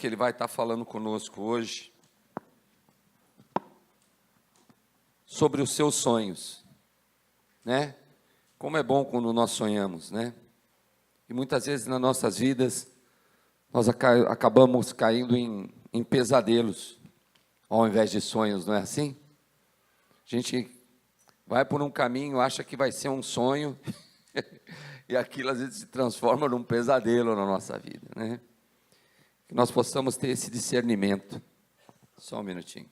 que ele vai estar falando conosco hoje sobre os seus sonhos, né? Como é bom quando nós sonhamos, né? E muitas vezes nas nossas vidas, nós acabamos caindo em pesadelos, ao invés de sonhos, não é assim? A gente vai por um caminho, acha que vai ser um sonho, e aquilo às vezes se transforma num pesadelo na nossa vida, né? Que nós possamos ter esse discernimento. Só um minutinho.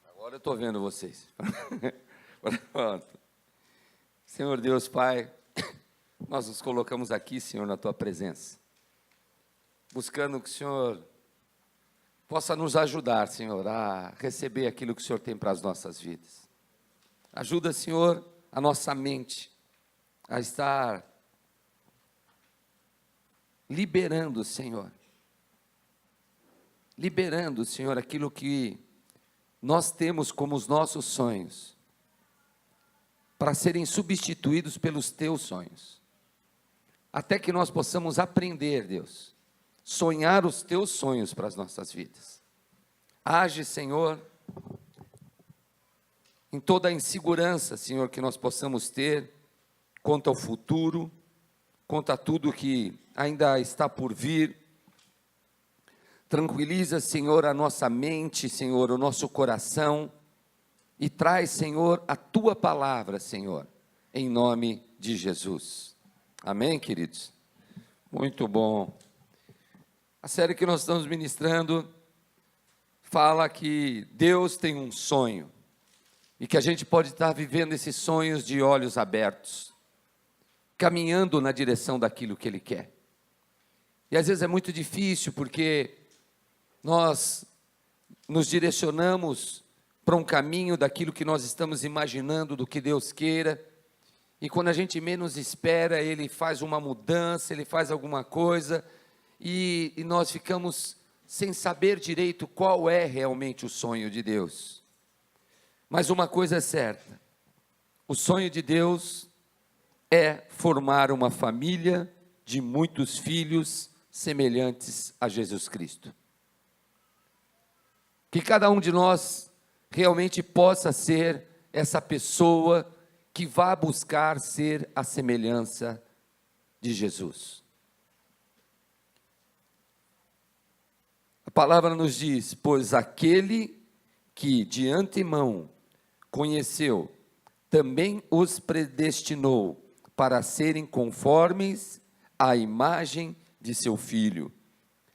Agora eu estou vendo vocês. Pronto. Senhor Deus, Pai, nós nos colocamos aqui, Senhor, na Tua presença, buscando que o Senhor possa nos ajudar, Senhor, a receber aquilo que o Senhor tem para as nossas vidas. Ajuda, Senhor, a nossa mente a estar liberando, Senhor, aquilo que nós temos como os nossos sonhos, para serem substituídos pelos Teus sonhos, até que nós possamos aprender, Deus, sonhar os Teus sonhos para as nossas vidas. Age, Senhor, em toda a insegurança, Senhor, que nós possamos ter quanto ao futuro, quanto a tudo que ainda está por vir. Tranquiliza, Senhor, a nossa mente, Senhor, o nosso coração, e traz, Senhor, a Tua palavra, Senhor, em nome de Jesus. Amém, queridos? Muito bom. A série que nós estamos ministrando fala que Deus tem um sonho, e que a gente pode estar vivendo esses sonhos de olhos abertos, caminhando na direção daquilo que Ele quer. E às vezes é muito difícil, porque nós nos direcionamos para um caminho daquilo que nós estamos imaginando, do que Deus queira, e quando a gente menos espera, Ele faz uma mudança, Ele faz alguma coisa, e nós ficamos sem saber direito qual é realmente o sonho de Deus. Mas uma coisa é certa, o sonho de Deus é formar uma família de muitos filhos semelhantes a Jesus Cristo. Que cada um de nós realmente possa ser essa pessoa que vá buscar ser a semelhança de Jesus. A palavra nos diz: pois aquele que de antemão conheceu, também os predestinou para serem conformes à imagem de seu Filho,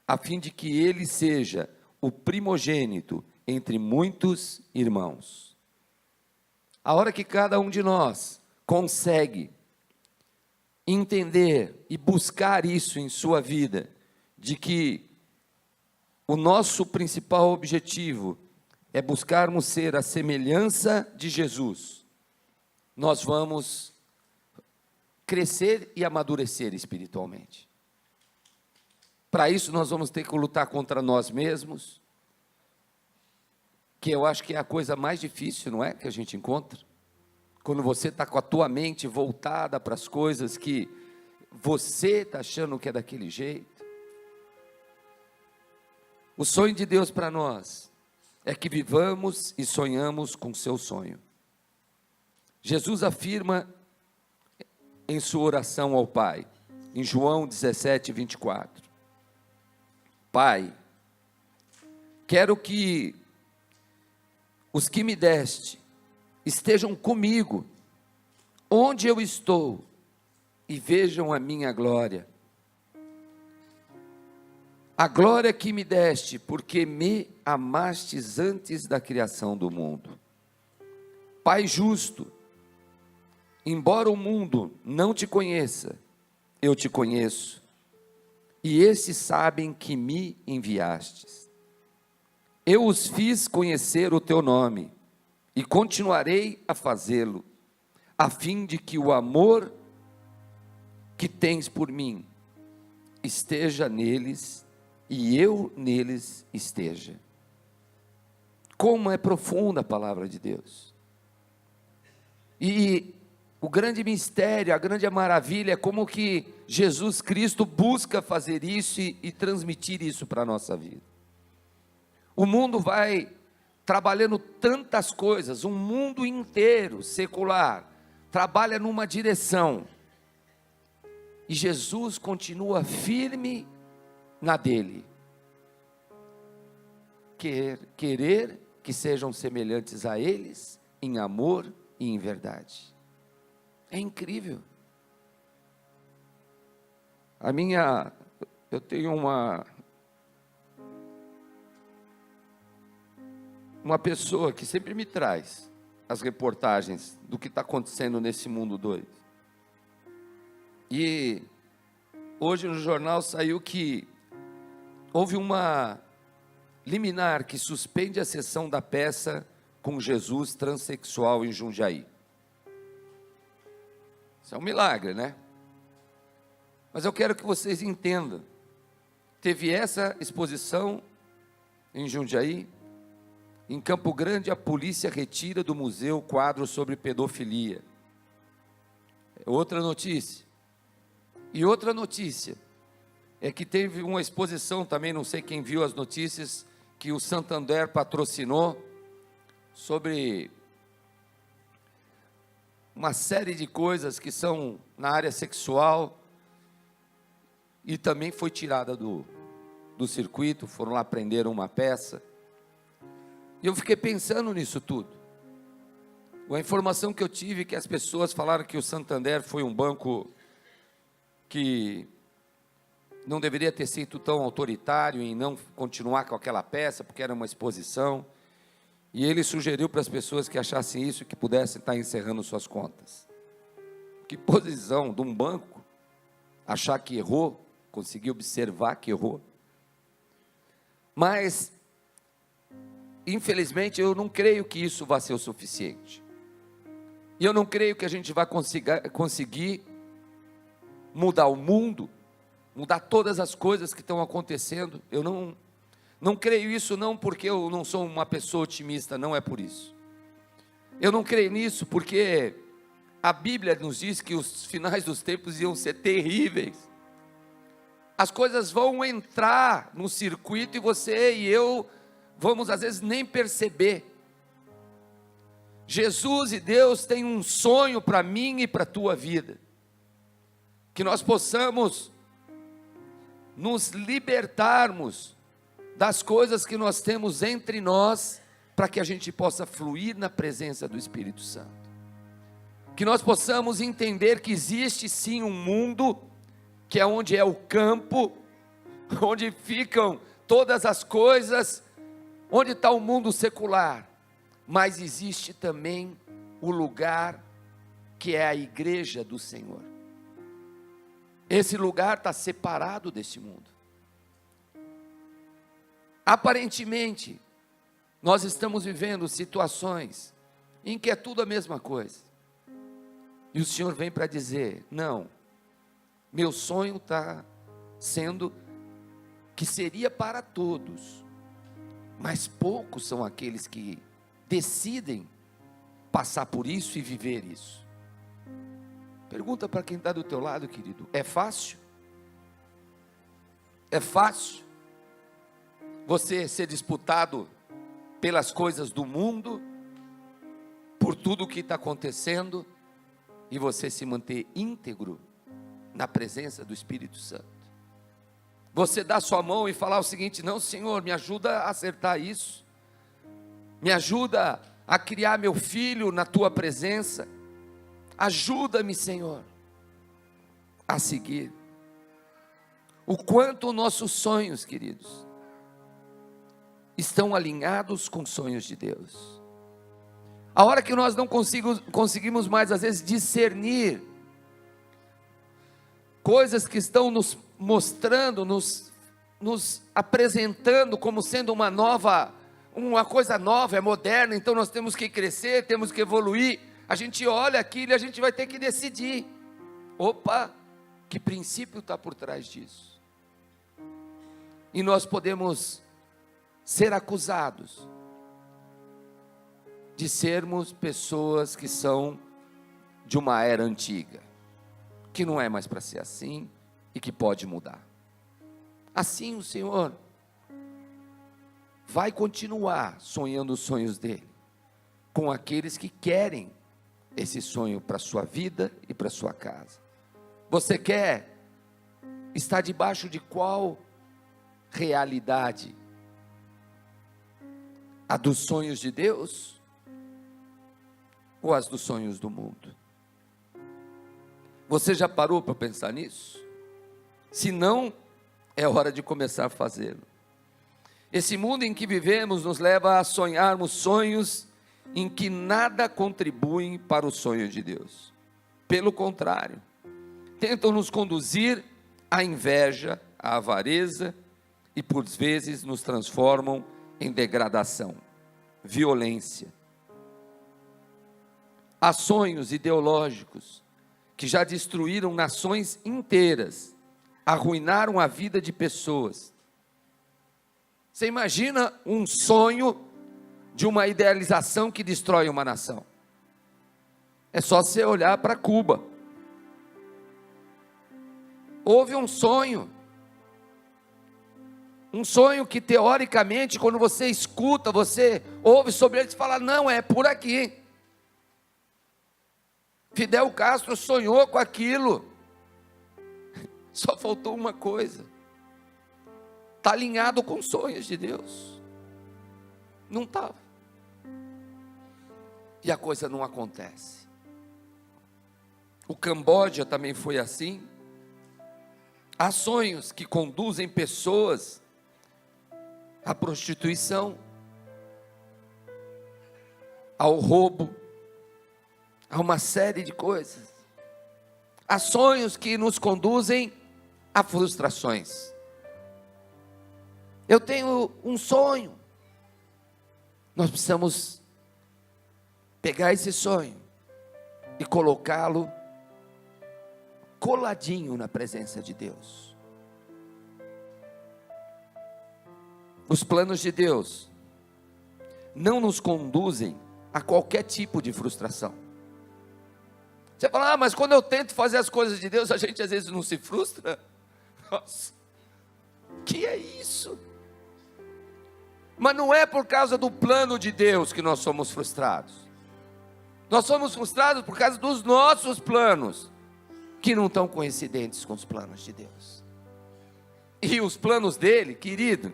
a fim de que ele seja o primogênito entre muitos irmãos. A hora que cada um de nós consegue entender e buscar isso em sua vida, de que o nosso principal objetivo é buscarmos ser a semelhança de Jesus, nós vamos crescer e amadurecer espiritualmente. Para isso nós vamos ter que lutar contra nós mesmos, que eu acho que é a coisa mais difícil, não é? Que a gente encontra. Quando você está com a tua mente voltada para as coisas que você está achando que é daquele jeito. O sonho de Deus para nós é que vivamos e sonhamos com o seu sonho. Jesus afirma em sua oração ao Pai, em João 17, 24. Pai, quero que os que me deste estejam comigo, onde eu estou, e vejam a minha glória. A glória que me deste, porque me amastes antes da criação do mundo. Pai justo, embora o mundo não te conheça, eu te conheço, e esses sabem que me enviastes. Eu os fiz conhecer o teu nome, e continuarei a fazê-lo, a fim de que o amor que tens por mim esteja neles e eu neles esteja. Como é profunda a palavra de Deus. E o grande mistério, a grande maravilha é como que Jesus Cristo busca fazer isso e transmitir isso para a nossa vida. O mundo vai trabalhando tantas coisas, um mundo inteiro secular trabalha numa direção, e Jesus continua firme na dele, querer que sejam semelhantes a eles em amor e em verdade. É incrível. Eu tenho uma pessoa que sempre me traz as reportagens do que está acontecendo nesse mundo doido. E hoje no jornal saiu que houve uma liminar que suspende a sessão da peça com Jesus transexual em Jundiaí. Isso é um milagre, né? Mas eu quero que vocês entendam. Teve essa exposição em Jundiaí. Em Campo Grande, a polícia retira do museu quadro sobre pedofilia. Outra notícia. E outra notícia é que teve uma exposição também, não sei quem viu as notícias, que o Santander patrocinou, sobre uma série de coisas que são na área sexual, e também foi tirada do circuito. Foram lá, prenderam uma peça. E eu fiquei pensando nisso tudo. A informação que eu tive é que as pessoas falaram que o Santander foi um banco que não deveria ter sido tão autoritário em não continuar com aquela peça, porque era uma exposição. E ele sugeriu para as pessoas que achassem isso, que pudessem estar encerrando suas contas. Que posição de um banco, achar que errou, conseguir observar que errou. Mas infelizmente, eu não creio que isso vá ser o suficiente. E eu não creio que a gente vai conseguir mudar o mundo, mudar todas as coisas que estão acontecendo. Eu não creio isso, não porque eu não sou uma pessoa otimista, não é por isso. Eu não creio nisso porque a Bíblia nos diz que os finais dos tempos iam ser terríveis. As coisas vão entrar no circuito e você e eu vamos às vezes nem perceber. Jesus e Deus têm um sonho para mim e para a tua vida, que nós possamos nos libertarmos das coisas que nós temos entre nós, para que a gente possa fluir na presença do Espírito Santo, que nós possamos entender que existe sim um mundo, que é onde é o campo, onde ficam todas as coisas, onde está o mundo secular, mas existe também o lugar que é a igreja do Senhor. Esse lugar está separado desse mundo. Aparentemente, nós estamos vivendo situações em que é tudo a mesma coisa, e o Senhor vem para dizer: não, meu sonho está sendo que seria para todos, mas poucos são aqueles que decidem passar por isso e viver isso. Pergunta para quem está do teu lado, querido: é fácil? É fácil você ser disputado pelas coisas do mundo, por tudo o que está acontecendo, e você se manter íntegro na presença do Espírito Santo? Você dá sua mão e falar o seguinte: não, Senhor, me ajuda a acertar isso, me ajuda a criar meu filho na tua presença, ajuda-me, Senhor, a seguir. O quanto nossos sonhos, queridos, estão alinhados com os sonhos de Deus. A hora que nós não conseguimos mais, às vezes, discernir coisas que estão nos mostrando, nos apresentando como sendo uma coisa nova, é moderna, então nós temos que crescer, temos que evoluir. A gente olha aquilo e a gente vai ter que decidir: opa, que princípio está por trás disso? E nós podemos ser acusados de sermos pessoas que são de uma era antiga, que não é mais para ser assim e que pode mudar. Assim o Senhor vai continuar sonhando os sonhos dele com aqueles que querem esse sonho para a sua vida e para a sua casa. Você quer estar debaixo de qual realidade? A dos sonhos de Deus ou as dos sonhos do mundo? Você já parou para pensar nisso? Se não, é hora de começar a fazê-lo. Esse mundo em que vivemos nos leva a sonharmos sonhos em que nada contribuem para o sonho de Deus. Pelo contrário, tentam nos conduzir à inveja, à avareza e por vezes nos transformam em degradação, violência. Há sonhos ideológicos que já destruíram nações inteiras, arruinaram a vida de pessoas. Você imagina um sonho de uma idealização que destrói uma nação? É só você olhar para Cuba. Houve um sonho que teoricamente, quando você escuta, você ouve sobre ele e fala, não, é por aqui. Fidel Castro sonhou com aquilo, só faltou uma coisa, está alinhado com os sonhos de Deus, não estava, e a coisa não acontece. O Camboja também foi assim. Há sonhos que conduzem pessoas à prostituição, ao roubo, a uma série de coisas. Há sonhos que nos conduzem a frustrações. Eu tenho um sonho. Nós precisamos pegar esse sonho e colocá-lo coladinho na presença de Deus. Os planos de Deus não nos conduzem a qualquer tipo de frustração. Você fala, mas quando eu tento fazer as coisas de Deus, a gente às vezes não se frustra? Nossa, que é isso? Mas não é por causa do plano de Deus que nós somos frustrados. Nós somos frustrados por causa dos nossos planos, que não estão coincidentes com os planos de Deus. E os planos dele, querido,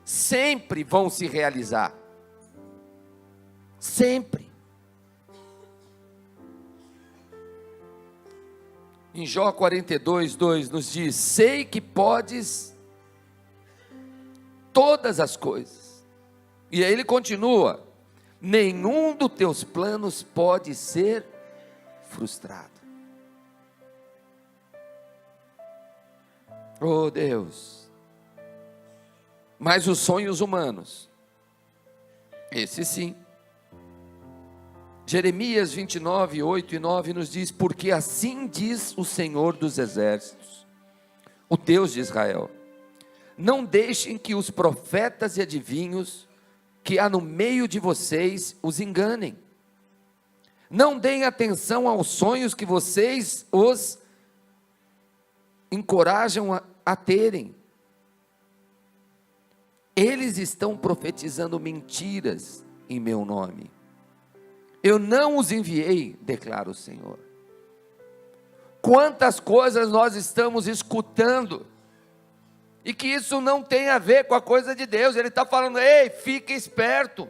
sempre vão se realizar. Sempre. Em Jó 42:2 nos diz, sei que podes todas as coisas. E aí ele continua, nenhum dos teus planos pode ser frustrado. Oh Deus, mas os sonhos humanos, esse sim. Jeremias 29, 8 e 9 nos diz, porque assim diz o Senhor dos exércitos, o Deus de Israel, não deixem que os profetas e adivinhos que há no meio de vocês os enganem, não deem atenção aos sonhos que vocês os encorajam a terem. Eles estão profetizando mentiras em meu nome. Eu não os enviei, declara o Senhor. Quantas coisas nós estamos escutando, e que isso não tem a ver com a coisa de Deus. Ele está falando, ei, fique esperto.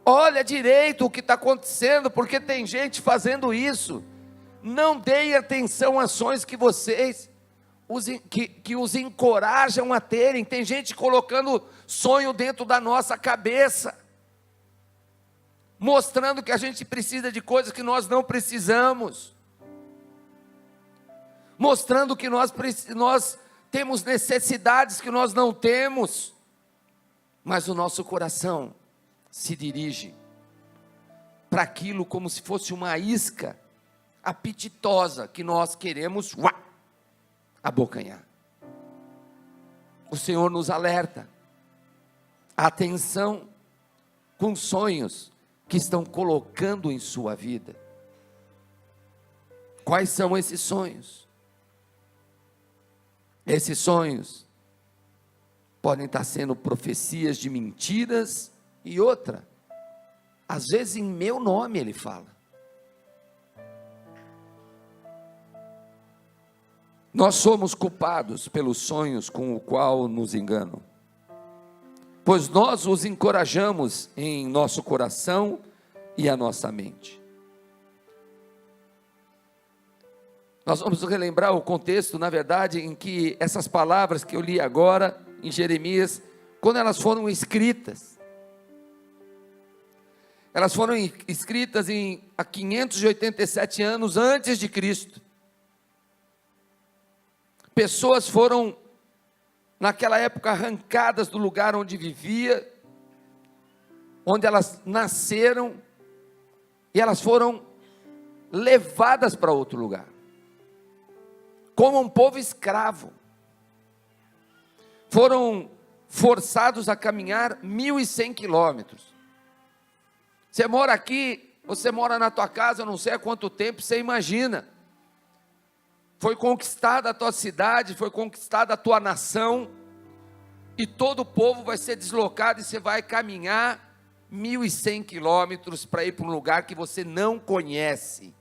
Olha direito o que está acontecendo, porque tem gente fazendo isso. Não deem atenção às ações que vocês, que os encorajam a terem. Tem gente colocando sonho dentro da nossa cabeça, mostrando que a gente precisa de coisas que nós não precisamos, mostrando que nós temos necessidades que nós não temos, mas o nosso coração se dirige para aquilo como se fosse uma isca apetitosa que nós queremos abocanhar. o Senhor nos alerta. Atenção com sonhos que estão colocando em sua vida. Quais são esses sonhos? Esses sonhos podem estar sendo profecias de mentiras e outra, às vezes em meu nome ele fala. Nós somos culpados pelos sonhos com o qual nos enganam, pois nós os encorajamos em nosso coração e a nossa mente. Nós vamos relembrar o contexto, na verdade, em que essas palavras que eu li agora, em Jeremias, quando elas foram escritas, elas foram escritas há 587 anos antes de Cristo. Pessoas foram, naquela época, arrancadas do lugar onde vivia, onde elas nasceram, e elas foram levadas para outro lugar, como um povo escravo. Foram forçados a caminhar 1.100 quilômetros. Você mora aqui, você mora na tua casa, eu não sei há quanto tempo, você imagina. Foi conquistada a tua cidade, foi conquistada a tua nação, e todo o povo vai ser deslocado, e você vai caminhar 1.100 quilômetros para ir para um lugar que você não conhece,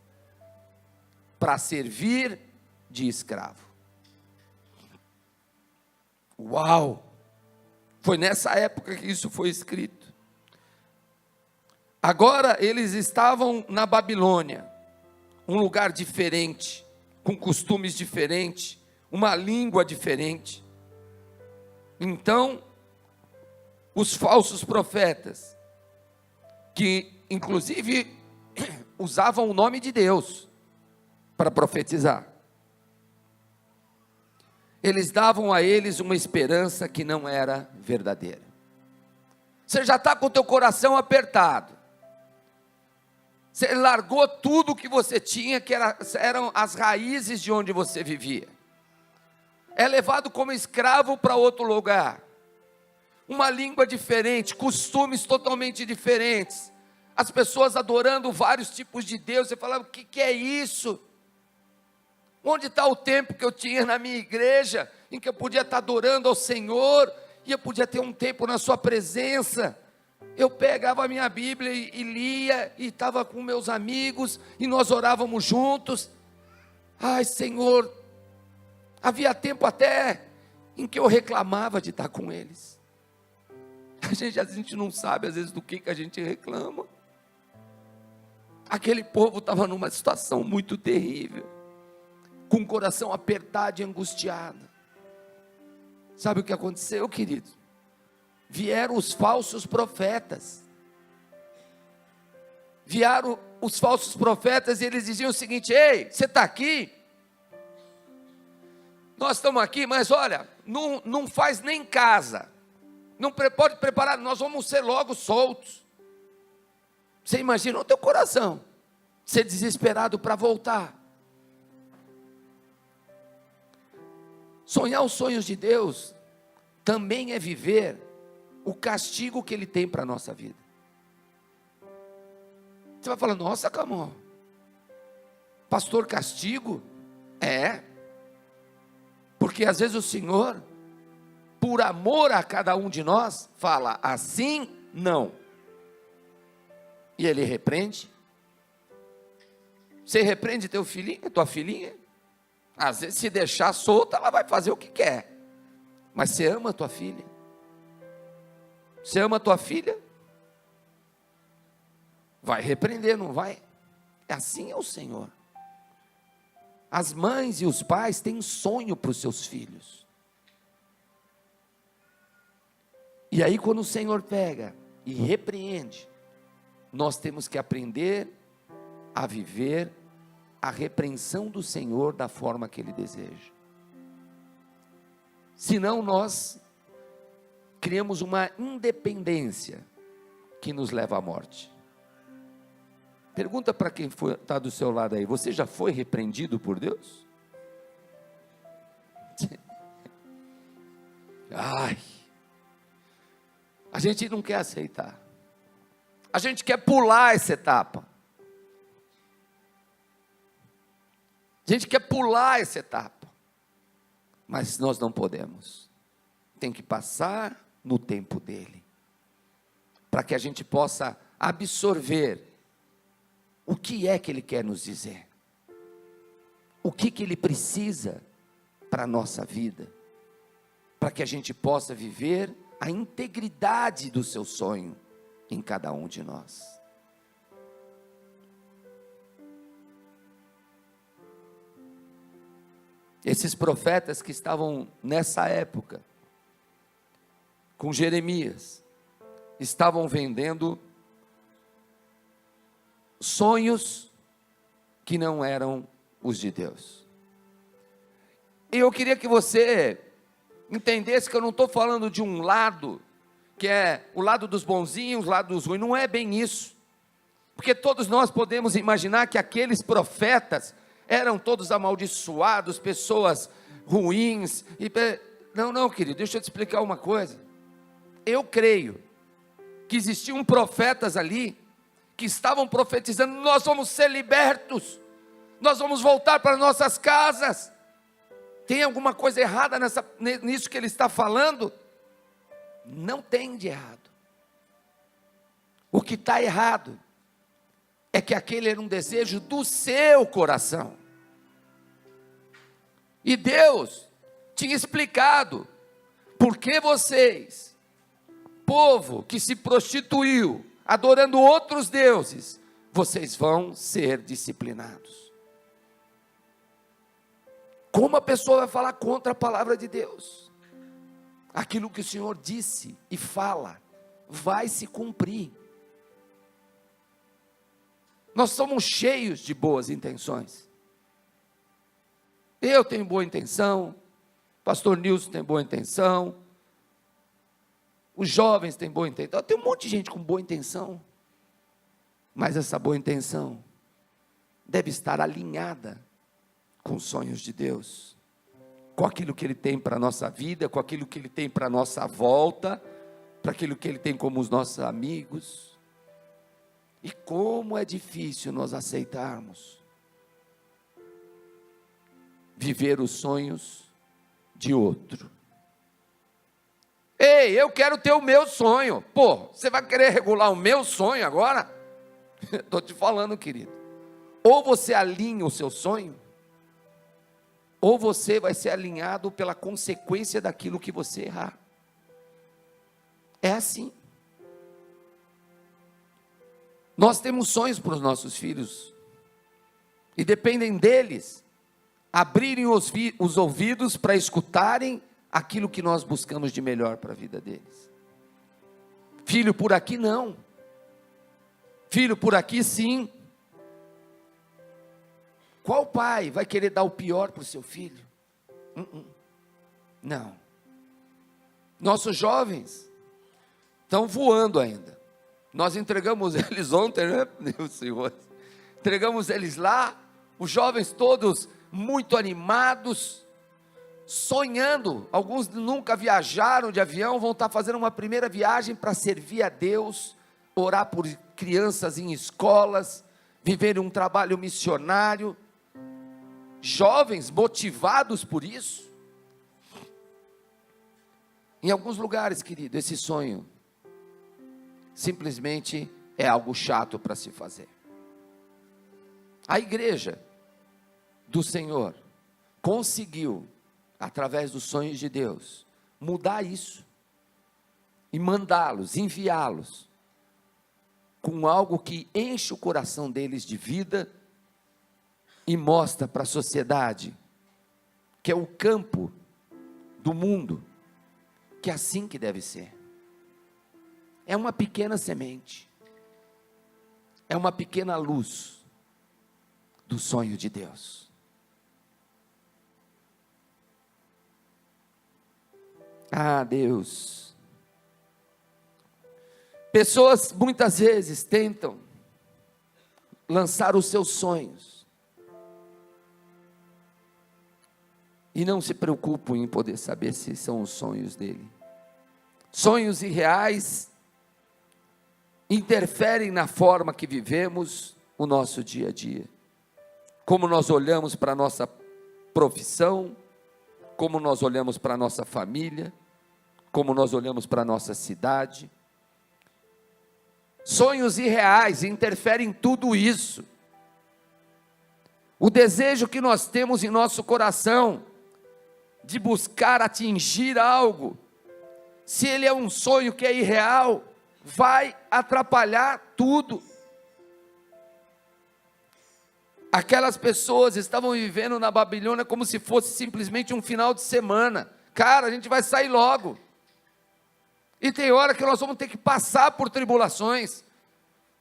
para servir de escravo. Uau! Foi nessa época que isso foi escrito. Agora eles estavam na Babilônia, um lugar diferente, com costumes diferentes, uma língua diferente. Então, os falsos profetas, que inclusive usavam o nome de Deus para profetizar, eles davam a eles uma esperança que não era verdadeira. Você já está com o teu coração apertado, você largou tudo que você tinha, que eram as raízes de onde você vivia, é levado como escravo para outro lugar, uma língua diferente, costumes totalmente diferentes, as pessoas adorando vários tipos de Deus. Você falava, o que é isso? Onde está o tempo que eu tinha na minha igreja, em que eu podia estar adorando ao Senhor, e eu podia ter um tempo na sua presença? Eu pegava a minha Bíblia e lia, e estava com meus amigos, e nós orávamos juntos. Ai, Senhor, havia tempo até em que eu reclamava de estar com eles. A gente não sabe às vezes do que a gente reclama. Aquele povo estava numa situação muito terrível, com o coração apertado e angustiado. Sabe o que aconteceu, querido? Vieram os falsos profetas. Vieram os falsos profetas e eles diziam o seguinte: ei, você está aqui? Nós estamos aqui, mas olha, não faz nem casa, não pode preparar, nós vamos ser logo soltos. Você imagina o teu coração ser desesperado para voltar. Sonhar os sonhos de Deus também é viver o castigo que Ele tem para a nossa vida. Você vai falar, nossa, Camão, pastor, castigo? É, porque às vezes o Senhor, por amor a cada um de nós, fala assim, não. E Ele repreende. Você repreende teu filhinho, tua filhinha? Às vezes, se deixar solta, ela vai fazer o que quer. Mas você ama a tua filha? Você ama a tua filha? Vai repreender, não vai? Assim é o Senhor. As mães e os pais têm sonho para os seus filhos. E aí quando o Senhor pega e repreende, nós temos que aprender a viver a repreensão do Senhor da forma que Ele deseja. Senão nós criamos uma independência que nos leva à morte. Pergunta para quem está do seu lado aí: você já foi repreendido por Deus? Ai, a gente não quer aceitar. A gente quer pular essa etapa. A gente quer pular essa etapa. Mas nós não podemos. Tem que passar no tempo dele. Para que a gente possa absorver o que é que ele quer nos dizer. O que ele precisa para a nossa vida. Para que a gente possa viver a integridade do seu sonho em cada um de nós. Esses profetas que estavam nessa época, com Jeremias, estavam vendendo sonhos que não eram os de Deus. E eu queria que você entendesse que eu não estou falando de um lado, que é o lado dos bonzinhos, o lado dos ruins, não é bem isso, porque todos nós podemos imaginar que aqueles profetas eram todos amaldiçoados, pessoas ruins, não querido, deixa eu te explicar uma coisa, eu creio, que existiam profetas ali, que estavam profetizando, nós vamos ser libertos, nós vamos voltar para nossas casas, tem alguma coisa errada nisso que ele está falando? Não tem de errado. O que está errado é que aquele era um desejo do seu coração. E Deus tinha explicado, por que vocês, povo que se prostituiu, adorando outros deuses, vocês vão ser disciplinados. Como a pessoa vai falar contra a palavra de Deus? Aquilo que o Senhor disse e fala, vai se cumprir. Nós somos cheios de boas intenções. Eu tenho boa intenção, pastor Nilson tem boa intenção, os jovens têm boa intenção, tem um monte de gente com boa intenção, mas essa boa intenção deve estar alinhada com os sonhos de Deus, com aquilo que Ele tem para a nossa vida, com aquilo que Ele tem para a nossa volta, para aquilo que Ele tem como os nossos amigos. E como é difícil nós aceitarmos viver os sonhos de outro. Ei, eu quero ter o meu sonho. Pô, você vai querer regular o meu sonho agora? Estou te falando, querido. Ou você alinha o seu sonho, ou você vai ser alinhado pela consequência daquilo que você errar. É assim. Nós temos sonhos para os nossos filhos, e dependem deles abrirem os ouvidos para escutarem aquilo que nós buscamos de melhor para a vida deles. Filho, por aqui não. Filho, por aqui sim. Qual pai vai querer dar o pior para o seu filho? Não. Nossos jovens estão voando ainda. Nós entregamos eles ontem, né, meu Senhor? Entregamos eles lá, os jovens todos muito animados, sonhando. Alguns nunca viajaram de avião, vão estar fazendo uma primeira viagem para servir a Deus, orar por crianças em escolas, viver um trabalho missionário. Jovens motivados por isso. Em alguns lugares, querido, esse sonho simplesmente é algo chato para se fazer. A igreja do Senhor conseguiu, através dos sonhos de Deus, mudar isso e mandá-los, enviá-los com algo que enche o coração deles de vida e mostra para a sociedade que é o campo do mundo, que é assim que deve ser. É uma pequena semente, é uma pequena luz do sonho de Deus. Ah, Deus. Pessoas muitas vezes tentam lançar os seus sonhos e não se preocupam em poder saber se são os sonhos dele. Sonhos irreais interferem na forma que vivemos o nosso dia a dia. Como nós olhamos para a nossa profissão, como nós olhamos para a nossa família, como nós olhamos para a nossa cidade. Sonhos irreais interferem em tudo isso. O desejo que nós temos em nosso coração de buscar atingir algo, se ele é um sonho que é irreal, vai atrapalhar tudo. Aquelas pessoas estavam vivendo na Babilônia como se fosse simplesmente um final de semana. Cara, a gente vai sair logo. E tem hora que nós vamos ter que passar por tribulações,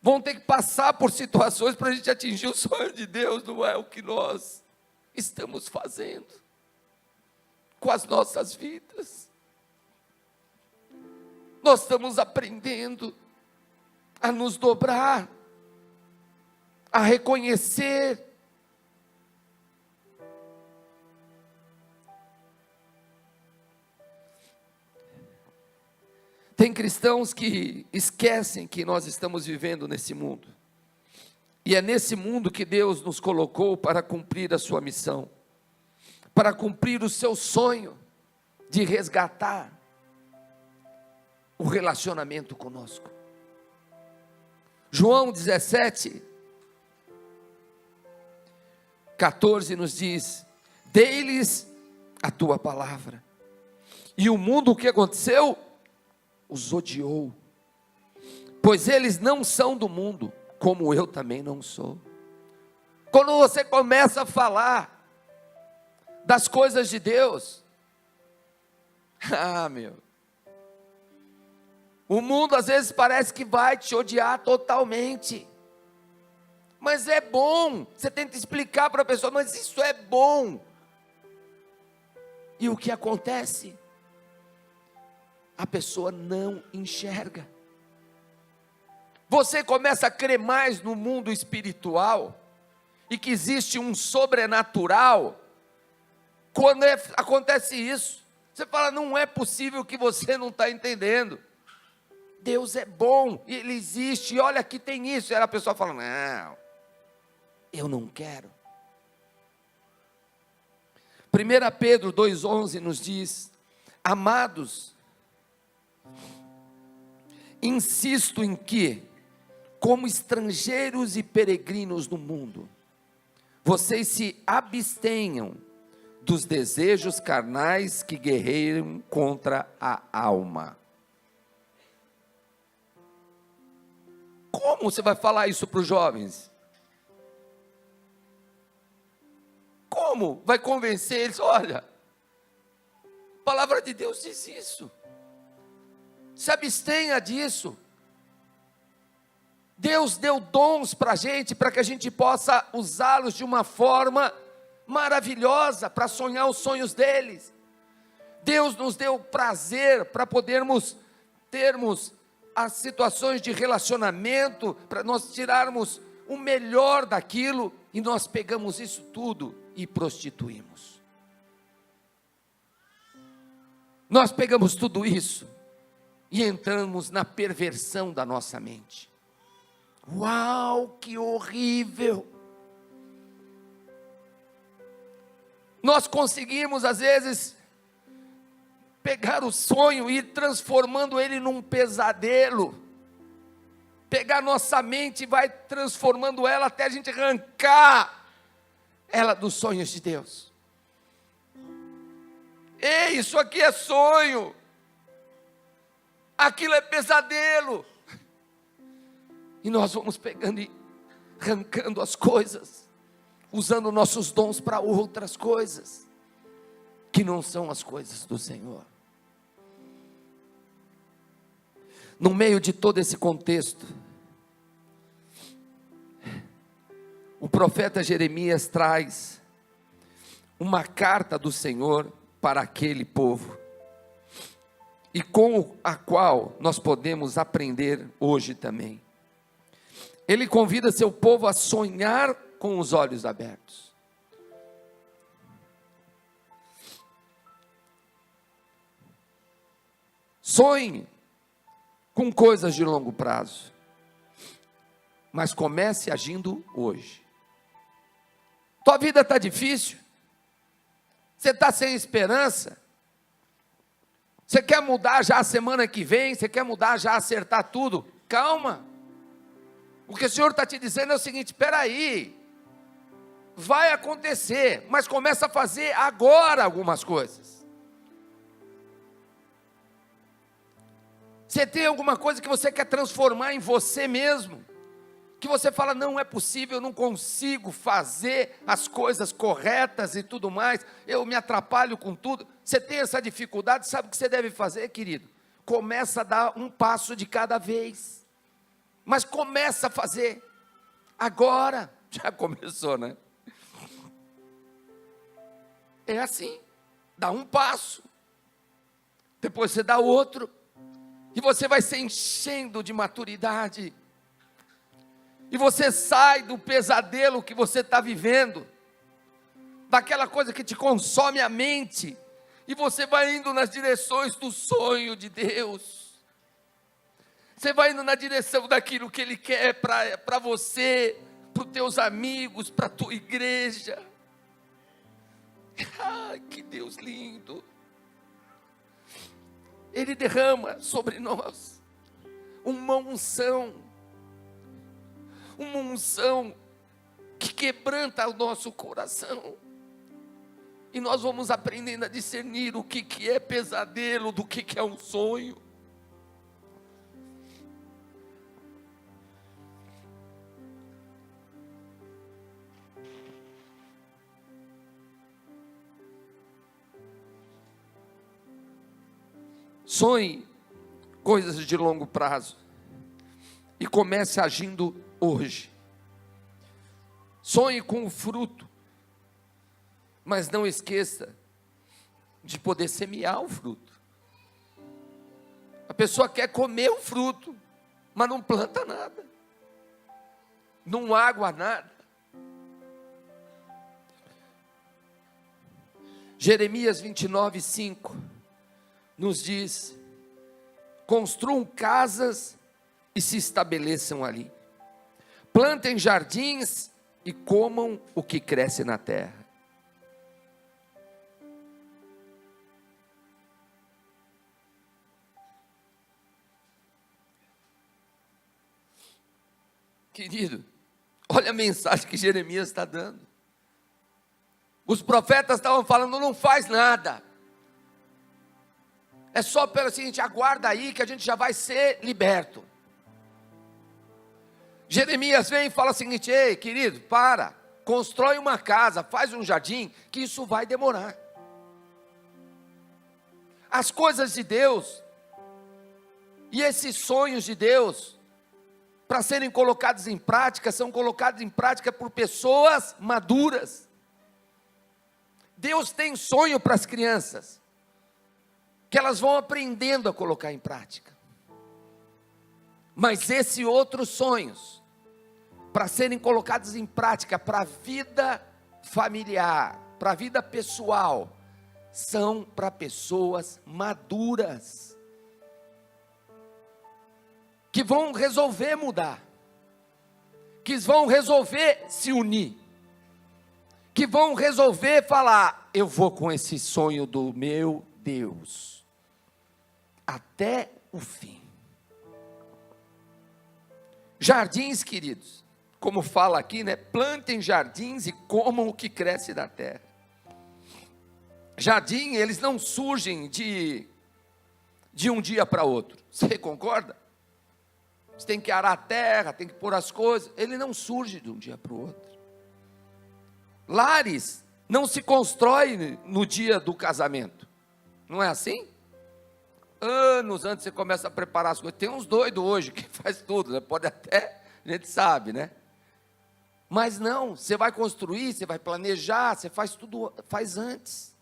vamos ter que passar por situações para a gente atingir o sonho de Deus. Não é o que nós estamos fazendo com as nossas vidas. Nós estamos aprendendo a nos dobrar, a reconhecer. Tem cristãos que esquecem que nós estamos vivendo nesse mundo, e é nesse mundo que Deus nos colocou para cumprir a sua missão, para cumprir o seu sonho de resgatar o relacionamento conosco. João 17:14 nos diz: dei-lhes a tua palavra, e o mundo, o que aconteceu? Os odiou, pois eles não são do mundo, como eu também não sou. Quando você começa a falar das coisas de Deus, o mundo às vezes parece que vai te odiar totalmente, mas é bom. Você tenta explicar para a pessoa, mas isso é bom. E o que acontece? A pessoa não enxerga. Você começa a crer mais no mundo espiritual, e que existe um sobrenatural. Quando acontece isso, você fala, não é possível que você não está entendendo. Deus é bom, Ele existe, e olha aqui tem isso. E aí a pessoa fala, não, eu não quero. 1 Pedro 2,11 nos diz: amados, insisto em que, como estrangeiros e peregrinos no mundo, vocês se abstenham dos desejos carnais que guerreiam contra a alma. Como você vai falar isso para os jovens? Como vai convencer eles? Olha, a palavra de Deus diz isso. Se abstenha disso. Deus deu dons para a gente, para que a gente possa usá-los de uma forma maravilhosa, para sonhar os sonhos deles. Deus nos deu prazer para podermos termos as situações de relacionamento, para nós tirarmos o melhor daquilo, e nós pegamos isso tudo e prostituímos. Nós pegamos tudo isso e entramos na perversão da nossa mente. Uau, que horrível! Nós conseguimos às vezes pegar o sonho e ir transformando ele num pesadelo. Pegar nossa mente e vai transformando ela até a gente arrancar ela dos sonhos de Deus. Ei, isso aqui é sonho, aquilo é pesadelo. E nós vamos pegando e arrancando as coisas, usando nossos dons para outras coisas, que não são as coisas do Senhor. No meio de todo esse contexto, o profeta Jeremias traz uma carta do Senhor para aquele povo, e com a qual nós podemos aprender hoje também. Ele convida seu povo a sonhar com os olhos abertos. Sonhe com coisas de longo prazo, mas comece agindo hoje. Tua vida está difícil, você está sem esperança, você quer mudar já a semana que vem, você quer mudar já, acertar tudo, calma. O que o Senhor está te dizendo é o seguinte: espera aí, vai acontecer, mas começa a fazer agora algumas coisas. Você tem alguma coisa que você quer transformar em você mesmo, que você fala, não é possível, eu não consigo fazer as coisas corretas e tudo mais, eu me atrapalho com tudo. Você tem essa dificuldade, sabe o que você deve fazer, querido? Começa a dar um passo de cada vez, mas começa a fazer agora. Já começou, né? É assim, dá um passo, depois você dá outro, e você vai se enchendo de maturidade, e você sai do pesadelo que você está vivendo, daquela coisa que te consome a mente, e você vai indo nas direções do sonho de Deus, você vai indo na direção daquilo que Ele quer para você, para os teus amigos, para a tua igreja. Ah, que Deus lindo! Ele derrama sobre nós uma unção que quebranta o nosso coração, e nós vamos aprendendo a discernir o que é pesadelo, do que é um sonho. Sonhe coisas de longo prazo e comece agindo hoje. Sonhe com o fruto, mas não esqueça de poder semear o fruto. A pessoa quer comer o fruto, mas não planta nada, não água nada. Jeremias 29:5 nos diz: construam casas e se estabeleçam ali, plantem jardins e comam o que cresce na terra. Querido, olha a mensagem que Jeremias está dando. Os profetas estavam falando, não faz nada, é só pelo seguinte, aguarda aí que a gente já vai ser liberto. Jeremias vem e fala o seguinte: ei, querido, constrói uma casa, faz um jardim, que isso vai demorar. As coisas de Deus, e esses sonhos de Deus, para serem colocados em prática, são colocados em prática por pessoas maduras. Deus tem sonho para as crianças, que elas vão aprendendo a colocar em prática. Mas esses outros sonhos, para serem colocados em prática, para a vida familiar, para a vida pessoal, são para pessoas maduras, que vão resolver mudar, que vão resolver se unir, que vão resolver falar, eu vou com esse sonho do meu Deus até o fim. Jardins, queridos, como fala aqui, né? Plantem jardins e comam o que cresce da terra. Jardim, eles não surgem de um dia para outro. Você concorda? Você tem que arar a terra, tem que pôr as coisas. Ele não surge de um dia para o outro. Lares não se constrói no dia do casamento. Não é assim? Anos antes você começa a preparar as coisas. Tem uns doidos hoje que faz tudo, né? Pode até, a gente sabe, né? Mas não, você vai construir, você vai planejar, você faz tudo, faz antes.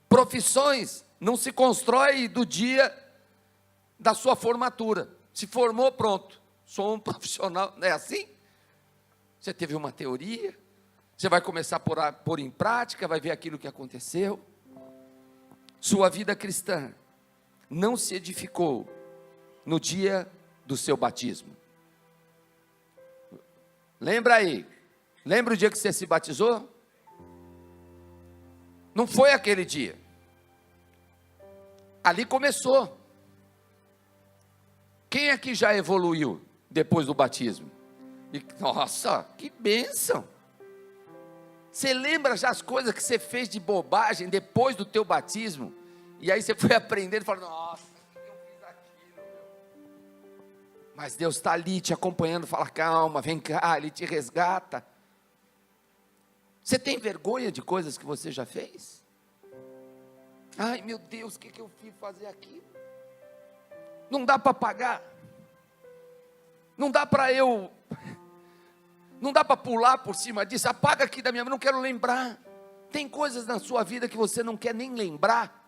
Profissões não se constrói do dia da sua formatura. Se formou, pronto, sou um profissional, não é assim? Você teve uma teoria, você vai começar a pôr em prática, vai ver aquilo que aconteceu. Sua vida cristã não se edificou no dia do seu batismo. Lembra aí? Lembra o dia que você se batizou? Não foi aquele dia. Ali começou. Quem aqui já evoluiu depois do batismo? E, nossa, que bênção! Você lembra já as coisas que você fez de bobagem depois do teu batismo? E aí você foi aprendendo e falou, nossa, o que eu fiz aquilo, meu? Mas Deus está ali te acompanhando, fala, calma, vem cá, Ele te resgata. Você tem vergonha de coisas que você já fez? Ai meu Deus, o que eu fui fazer aqui? Não dá para pagar. Não dá para pular por cima disso. Apaga aqui da minha mão, não quero lembrar. Tem coisas na sua vida que você não quer nem lembrar.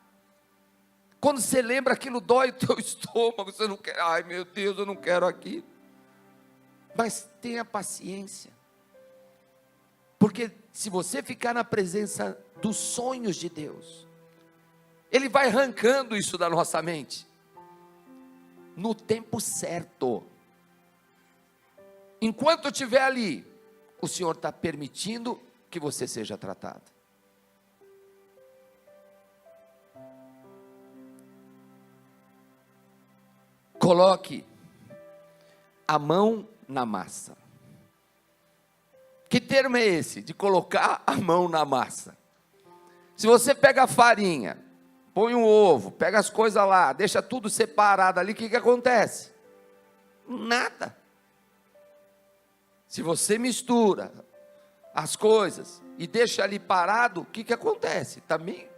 Quando você lembra, aquilo dói o teu estômago, você não quer, ai meu Deus, eu não quero aquilo. Mas tenha paciência. Porque se você ficar na presença dos sonhos de Deus, Ele vai arrancando isso da nossa mente. No tempo certo. Enquanto eu estiver ali, o Senhor está permitindo que você seja tratado. Coloque a mão na massa. Que termo é esse? De colocar a mão na massa. Se você pega a farinha, põe um ovo, pega as coisas lá, deixa tudo separado ali, o que acontece? Nada. Se você mistura as coisas e deixa ali parado, o que acontece? Também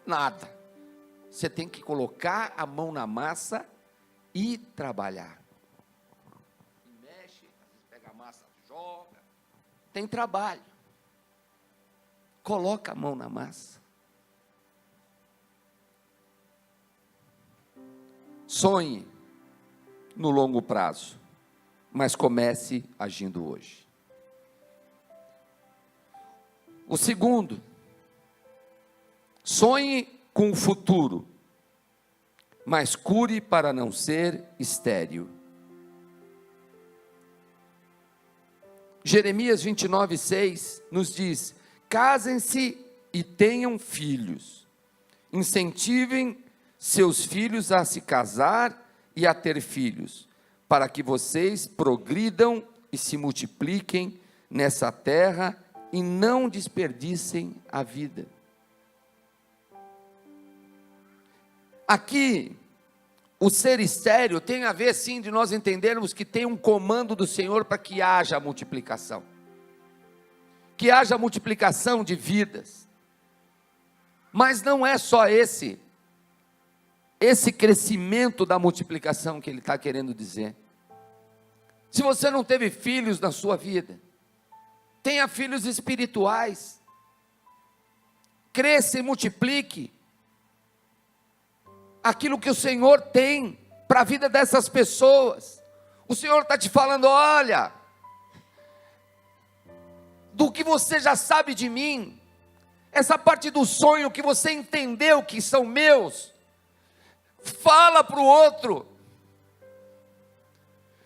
nada. Você tem que colocar a mão na massa e trabalhar. E mexe, às vezes pega a massa, joga. Tem trabalho. Coloca a mão na massa. Sonhe no longo prazo, mas comece agindo hoje. O segundo, sonhe com o futuro, mas cure para não ser estéril. Jeremias 29:6 nos diz: casem-se e tenham filhos, incentivem seus filhos a se casar e a ter filhos, para que vocês progridam e se multipliquem nessa terra e não desperdicem a vida. Aqui, o ser estéril tem a ver sim de nós entendermos que tem um comando do Senhor para que haja multiplicação. Que haja multiplicação de vidas. Mas não é só esse crescimento da multiplicação que Ele está querendo dizer. Se você não teve filhos na sua vida, tenha filhos espirituais. Cresça e multiplique aquilo que o Senhor tem para a vida dessas pessoas. O Senhor está te falando, olha, do que você já sabe de mim, essa parte do sonho que você entendeu que são meus, fala para o outro.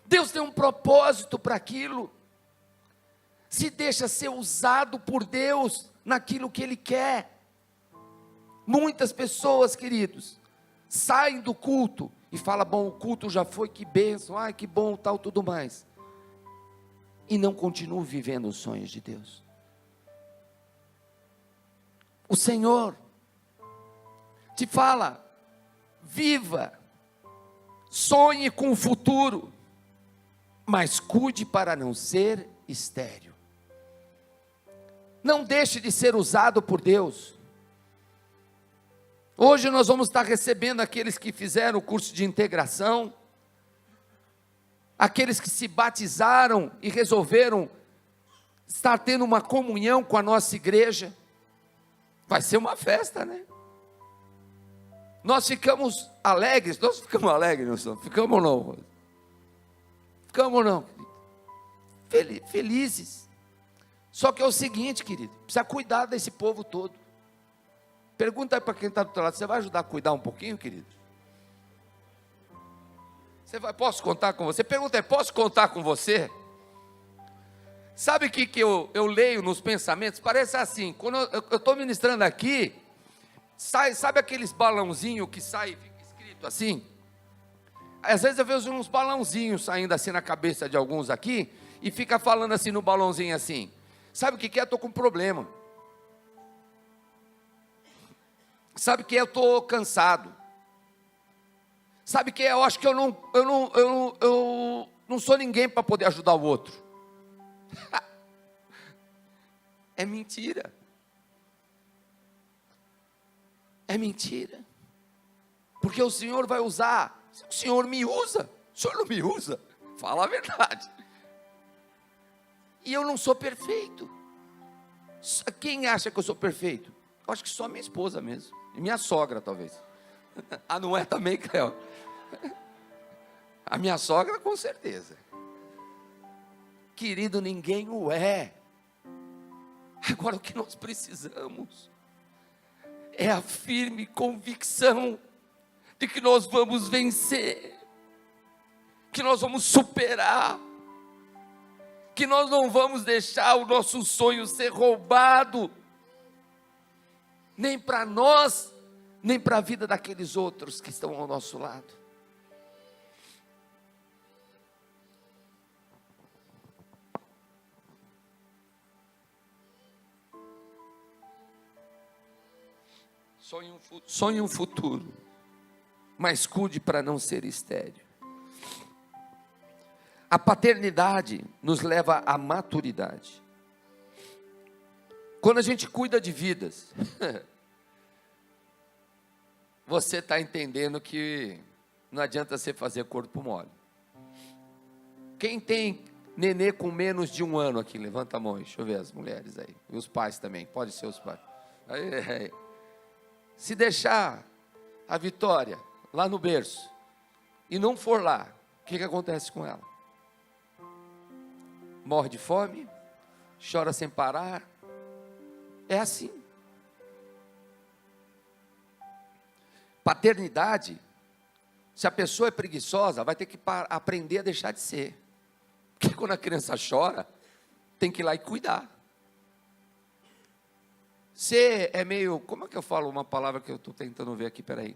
Deus tem um propósito para aquilo. Se deixa ser usado por Deus naquilo que Ele quer. Muitas pessoas, queridos, saem do culto e falam, bom, o culto já foi, que bênção, ai que bom, tal, tudo mais. E não continuam vivendo os sonhos de Deus. O Senhor te fala, viva, sonhe com o futuro, mas cuide para não ser estéril. Não deixe de ser usado por Deus. Hoje nós vamos estar recebendo aqueles que fizeram o curso de integração, aqueles que se batizaram e resolveram estar tendo uma comunhão com a nossa igreja. Vai ser uma festa, né? Nós ficamos alegres, não ficamos não? Ficamos não, querido? Felizes. Só que é o seguinte, querido, precisa cuidar desse povo todo. Pergunta aí para quem está do outro lado, você vai ajudar a cuidar um pouquinho, querido? Você vai, posso contar com você? Pergunta é, posso contar com você? Sabe o que eu leio nos pensamentos? Parece assim, quando eu estou ministrando aqui, sabe aqueles balãozinhos que sai e fica escrito assim? Às vezes eu vejo uns balãozinhos saindo assim na cabeça de alguns aqui, e fica falando assim no balãozinho assim, sabe o que é? Eu estou com um problema. Sabe o que é? Eu estou cansado. Sabe o que é? Eu acho que eu não sou ninguém para poder ajudar o outro. É mentira. É mentira. Porque o Senhor vai usar. O Senhor me usa. O Senhor não me usa. Fala a verdade. E eu não sou perfeito. Quem acha que eu sou perfeito? Eu acho que só minha esposa mesmo. E minha sogra, talvez. Ah, não é também, Cléo? A minha sogra, com certeza. Querido, ninguém o é. Agora, o que nós precisamos é a firme convicção de que nós vamos vencer, que nós vamos superar, que nós não vamos deixar o nosso sonho ser roubado, nem para nós, nem para a vida daqueles outros que estão ao nosso lado. Sonhe um futuro, mas cuide para não ser estéril. A paternidade nos leva à maturidade. Quando a gente cuida de vidas, você está entendendo que não adianta você fazer corpo mole. Quem tem nenê com menos de 1 ano aqui? Levanta a mão aí, deixa eu ver as mulheres aí. E os pais também, pode ser os pais. Aí. Se deixar a Vitória lá no berço e não for lá, o que acontece com ela? Morre de fome, chora sem parar. É assim. Paternidade, se a pessoa é preguiçosa, vai ter que aprender a deixar de ser. Porque quando a criança chora, tem que ir lá e cuidar. Você é meio, como é que eu falo uma palavra que eu estou tentando ver aqui, peraí.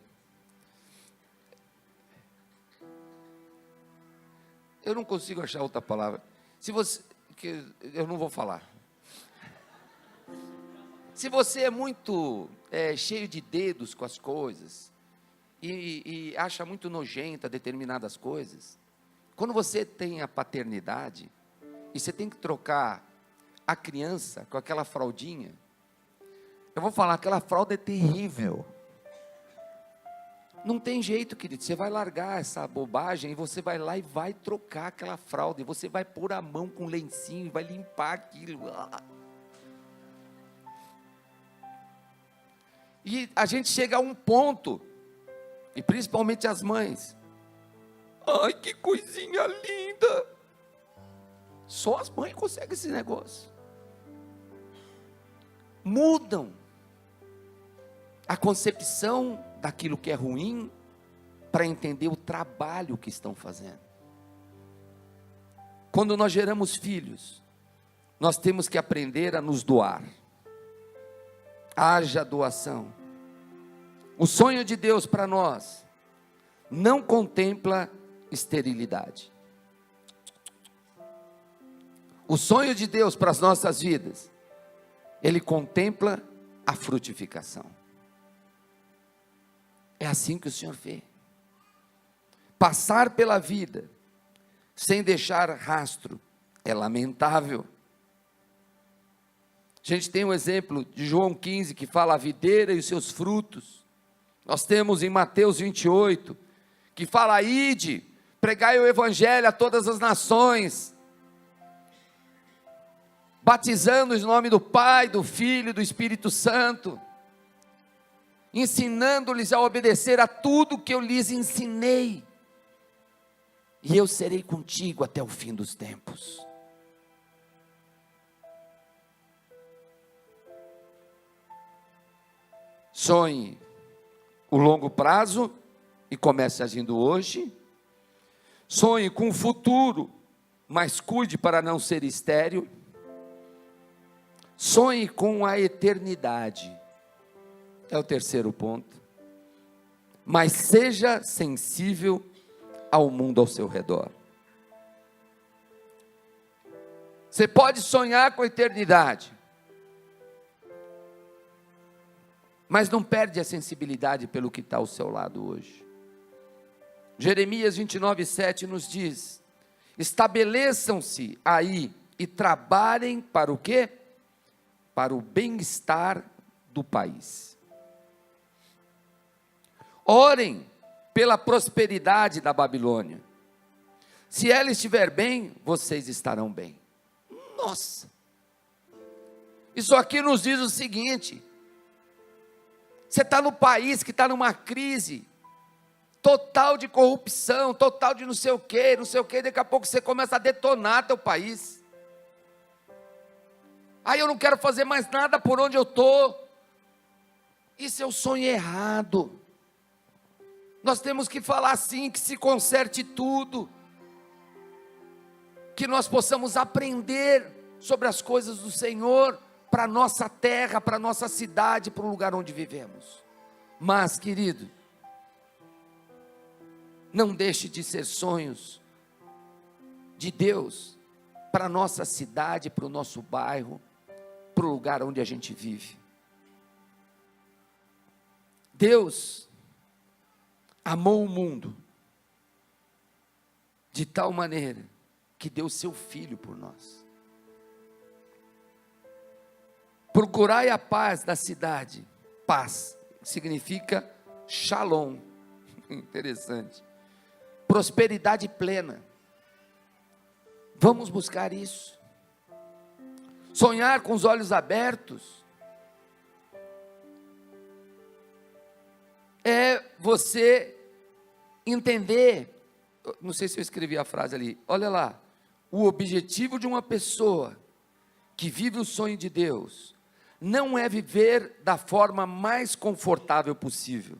Eu não consigo achar outra palavra. Se você, que eu não vou falar. Se você é muito cheio de dedos com as coisas, e acha muito nojenta determinadas coisas, quando você tem a paternidade, e você tem que trocar a criança com aquela fraldinha, eu vou falar, aquela fralda é terrível. Não tem jeito, querido, você vai largar essa bobagem, e você vai lá e vai trocar aquela fralda, e você vai pôr a mão com lencinho, e vai limpar aquilo. E a gente chega a um ponto, e principalmente as mães, ai, que coisinha linda, só as mães conseguem esse negócio, mudam a concepção daquilo que é ruim, para entender o trabalho que estão fazendo. Quando nós geramos filhos, nós temos que aprender a nos doar, haja doação. O sonho de Deus para nós não contempla esterilidade. O sonho de Deus para as nossas vidas, ele contempla a frutificação. É assim que o Senhor vê. Passar pela vida sem deixar rastro é lamentável. A gente tem um exemplo de João 15 que fala a videira e os seus frutos. Nós temos em Mateus 28 que fala: ide, pregai o evangelho a todas as nações, batizando em nome do Pai, do Filho e do Espírito Santo, ensinando-lhes a obedecer a tudo que eu lhes ensinei, e eu serei contigo até o fim dos tempos. Sonhe o longo prazo e comece agindo hoje. Sonhe com o futuro, mas cuide para não ser estéril. Sonhe com a eternidade, é o terceiro ponto. Mas seja sensível ao mundo ao seu redor. Você pode sonhar com a eternidade, mas não perde a sensibilidade pelo que está ao seu lado hoje. Jeremias 29:7 nos diz: estabeleçam-se aí e trabalhem para o quê? Para o bem-estar do país. Orem pela prosperidade da Babilônia. Se ela estiver bem, vocês estarão bem. Nossa! Isso aqui nos diz o seguinte: você está no país que está numa crise total de corrupção, total de não sei o quê, daqui a pouco você começa a detonar teu país. Aí eu não quero fazer mais nada por onde eu estou. Isso é o sonho errado. Nós temos que falar assim, que se conserte tudo, que nós possamos aprender sobre as coisas do Senhor, para a nossa terra, para a nossa cidade, para o lugar onde vivemos. Mas, querido, não deixe de ser sonhos de Deus, para a nossa cidade, para o nosso bairro, para o lugar onde a gente vive. Deus amou o mundo de tal maneira que deu seu Filho por nós. Procurai a paz da cidade. Paz significa shalom. Interessante. Prosperidade plena. Vamos buscar isso. Sonhar com os olhos abertos é você entender. Não sei se eu escrevi a frase ali. Olha lá. O objetivo de uma pessoa que vive o sonho de Deus não é viver da forma mais confortável possível,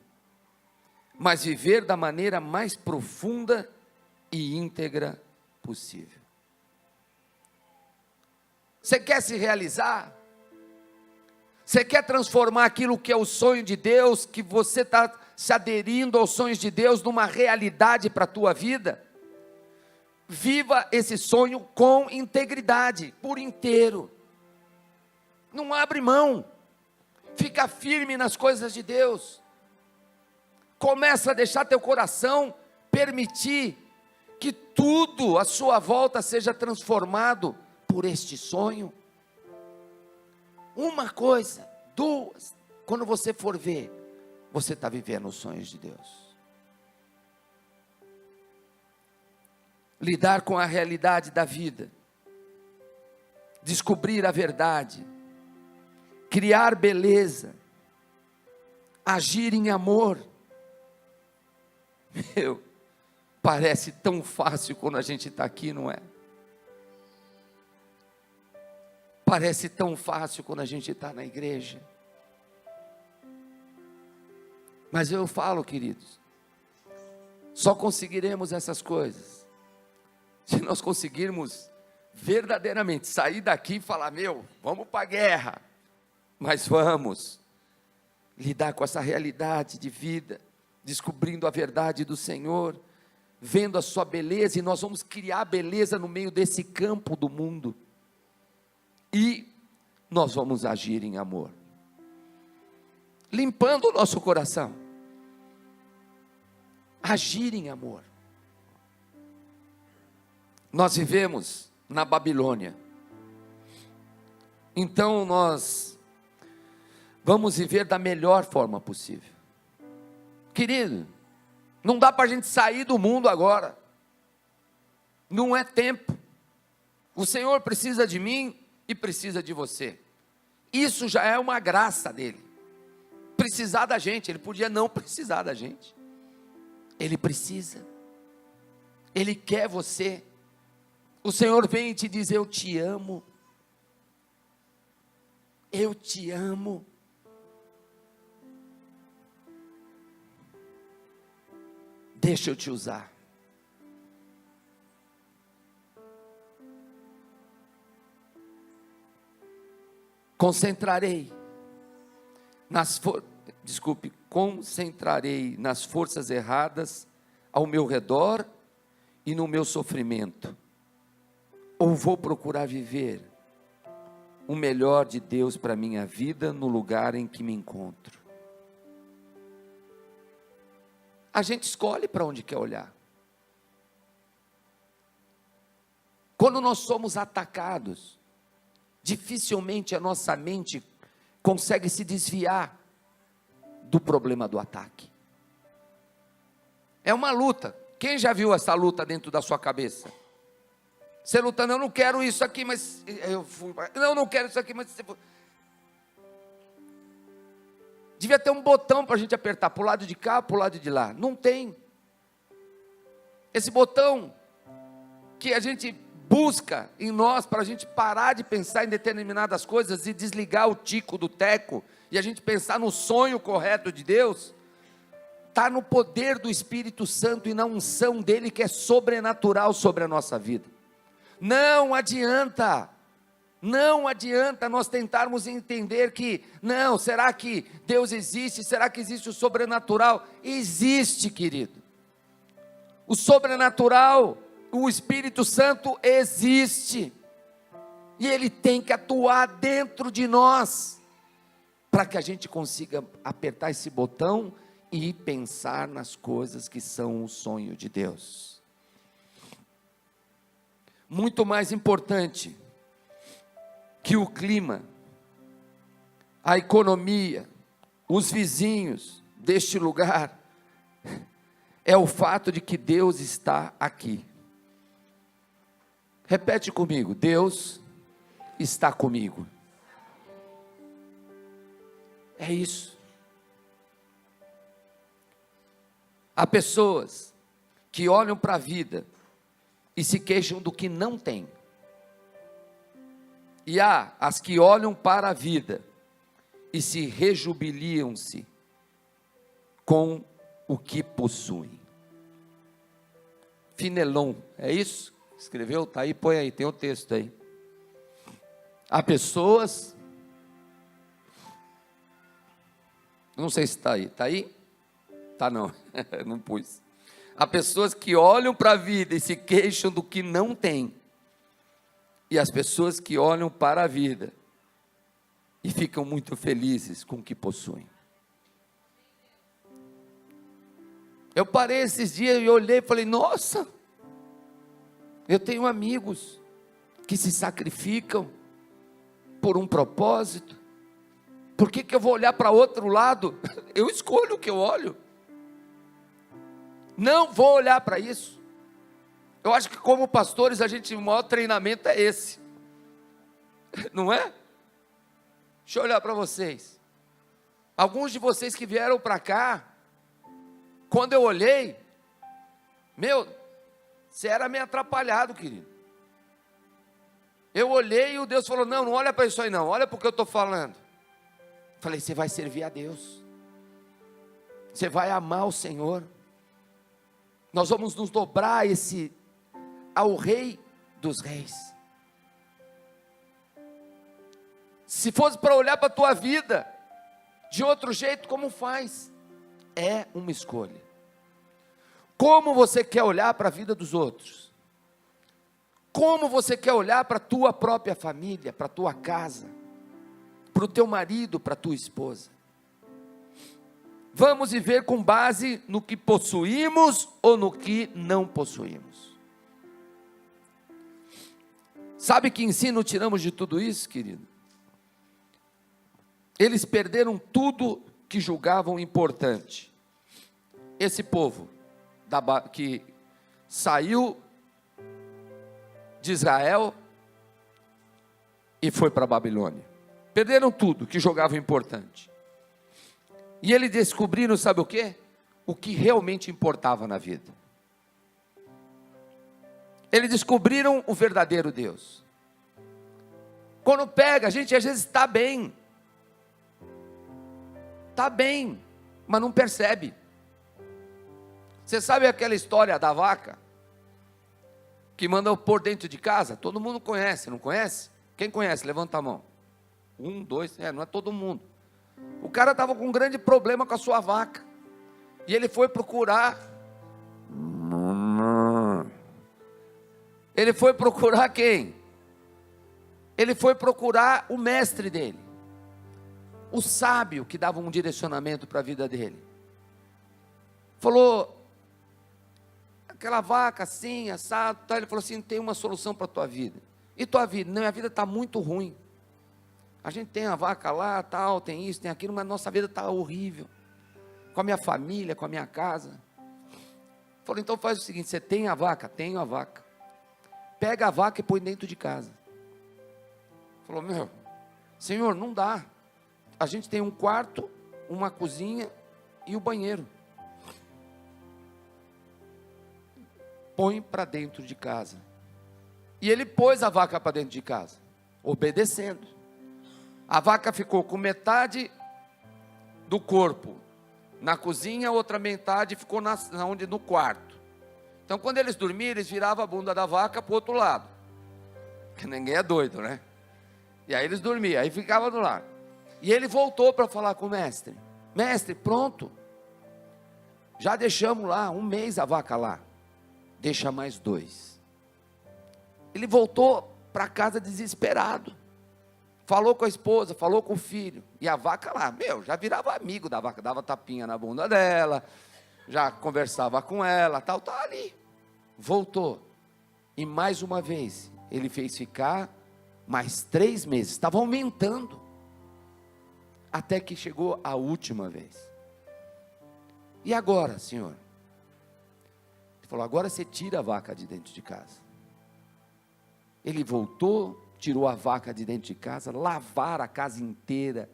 mas viver da maneira mais profunda e íntegra possível. Você quer se realizar? Você quer transformar aquilo que é o sonho de Deus, que você está se aderindo aos sonhos de Deus, numa realidade para a tua vida? Viva esse sonho com integridade, por inteiro. Não abre mão. Fica firme nas coisas de Deus. Começa a deixar teu coração permitir que tudo à sua volta seja transformado por este sonho. Uma coisa, duas, quando você for ver, você está vivendo os sonhos de Deus. Lidar com a realidade da vida, descobrir a verdade, criar beleza, agir em amor. Parece tão fácil quando a gente está aqui, não é? Parece tão fácil quando a gente está na igreja. Mas eu falo, queridos, só conseguiremos essas coisas se nós conseguirmos verdadeiramente sair daqui e falar: vamos para a guerra, mas vamos lidar com essa realidade de vida, descobrindo a verdade do Senhor, vendo a sua beleza, e nós vamos criar beleza no meio desse campo do mundo, e nós vamos agir em amor, limpando o nosso coração, agir em amor. Nós vivemos na Babilônia, então nós vamos viver da melhor forma possível. Querido, não dá para a gente sair do mundo agora, não é tempo. O Senhor precisa de mim e precisa de você. Isso já é uma graça dele, precisar da gente. Ele podia não precisar da gente, ele precisa, ele quer você. O Senhor vem e te diz: eu te amo, eu te amo. Deixa eu te usar. concentrarei nas forças erradas ao meu redor e no meu sofrimento, ou vou procurar viver o melhor de Deus para a minha vida no lugar em que me encontro? A gente escolhe para onde quer olhar. Quando nós somos atacados, dificilmente a nossa mente consegue se desviar do problema do ataque. É uma luta. Quem já viu essa luta dentro da sua cabeça? Você lutando, eu não quero isso aqui, mas eu fui. Não quero isso aqui, mas você foi. Devia ter um botão para a gente apertar, para o lado de cá, para o lado de lá. Não tem. Esse botão que a gente busca em nós, para a gente parar de pensar em determinadas coisas e desligar o tico do teco, e a gente pensar no sonho correto de Deus, está no poder do Espírito Santo e na unção dele, que é sobrenatural sobre a nossa vida. Não adianta nós tentarmos entender que, não, será que Deus existe? Será que existe o sobrenatural? Existe, querido. O sobrenatural, o Espírito Santo existe. E ele tem que atuar dentro de nós, para que a gente consiga apertar esse botão e pensar nas coisas que são o sonho de Deus. Muito mais importante que o clima, a economia, os vizinhos deste lugar, é o fato de que Deus está aqui. Repete comigo: Deus está comigo. É isso. Há pessoas que olham para a vida e se queixam do que não tem. E há as que olham para a vida e se rejubiliam-se com o que possuem. Finelon, é isso? Escreveu? Está aí, põe aí, tem o texto aí. Há pessoas, não sei se está aí, está aí? Está não, não pus. Há pessoas que olham para a vida e se queixam do que não tem. E as pessoas que olham para a vida e ficam muito felizes com o que possuem. Eu parei esses dias e olhei e falei: nossa, eu tenho amigos que se sacrificam por um propósito. Por que eu vou olhar para outro lado? Eu escolho o que eu olho. Não vou olhar para isso. Eu acho que como pastores, o maior treinamento é esse. Não é? Deixa eu olhar para vocês. Alguns de vocês que vieram para cá, quando eu olhei, você era meio atrapalhado, querido. Eu olhei e o Deus falou: não olha para isso aí não, olha para o que eu estou falando. Falei: você vai servir a Deus. Você vai amar o Senhor. Nós vamos nos dobrar ao Rei dos Reis. Se fosse para olhar para a tua vida de outro jeito, como faz? É uma escolha. Como você quer olhar para a vida dos outros? Como você quer olhar para a tua própria família, para a tua casa, para o teu marido, para a tua esposa? Vamos viver com base no que possuímos ou no que não possuímos. Sabe que ensino tiramos de tudo isso, querido? Eles perderam tudo que julgavam importante. Esse povo que saiu de Israel e foi para a Babilônia, perderam tudo que julgavam importante. E eles descobriram, sabe o quê? O que realmente importava na vida. Eles descobriram o verdadeiro Deus. Quando pega, a gente às vezes está bem, mas não percebe. Você sabe aquela história da vaca que mandou pôr dentro de casa? Todo mundo conhece, não conhece? Quem conhece? Levanta a mão. Um, dois, não é todo mundo. O cara estava com um grande problema com a sua vaca. E ele foi procurar. Ele foi procurar quem? Ele foi procurar o mestre dele. O sábio que dava um direcionamento para a vida dele. Falou, aquela vaca assim, assado, tá? Ele falou assim, tem uma solução para a tua vida. E tua vida? Não, minha vida está muito ruim. A gente tem a vaca lá, tal, tem isso, tem aquilo, mas nossa vida está horrível. Com a minha família, com a minha casa. Falou, então faz o seguinte, você tem a vaca? Tenho a vaca. Pega a vaca e põe dentro de casa. Falou, meu, Senhor, não dá. A gente tem um quarto, uma cozinha e o banheiro. Põe para dentro de casa. E ele pôs a vaca para dentro de casa, obedecendo. A vaca ficou com metade do corpo na cozinha, outra metade ficou no quarto. Então, quando eles dormiam, eles viravam a bunda da vaca para o outro lado. Porque ninguém é doido, né? E aí eles dormiam, aí ficava do lado. E ele voltou para falar com o mestre. Mestre, pronto. Já deixamos lá, 1 mês a vaca lá. Deixa mais 2. Ele voltou para casa desesperado. Falou com a esposa, falou com o filho. E a vaca lá, já virava amigo da vaca. Dava tapinha na bunda dela. Já conversava com ela, tal, tá ali. Voltou. E mais uma vez, ele fez ficar mais 3 meses. Estava aumentando. Até que chegou a última vez. E agora, Senhor? Ele falou, agora você tira a vaca de dentro de casa. Ele voltou, tirou a vaca de dentro de casa, lavaram a casa inteira,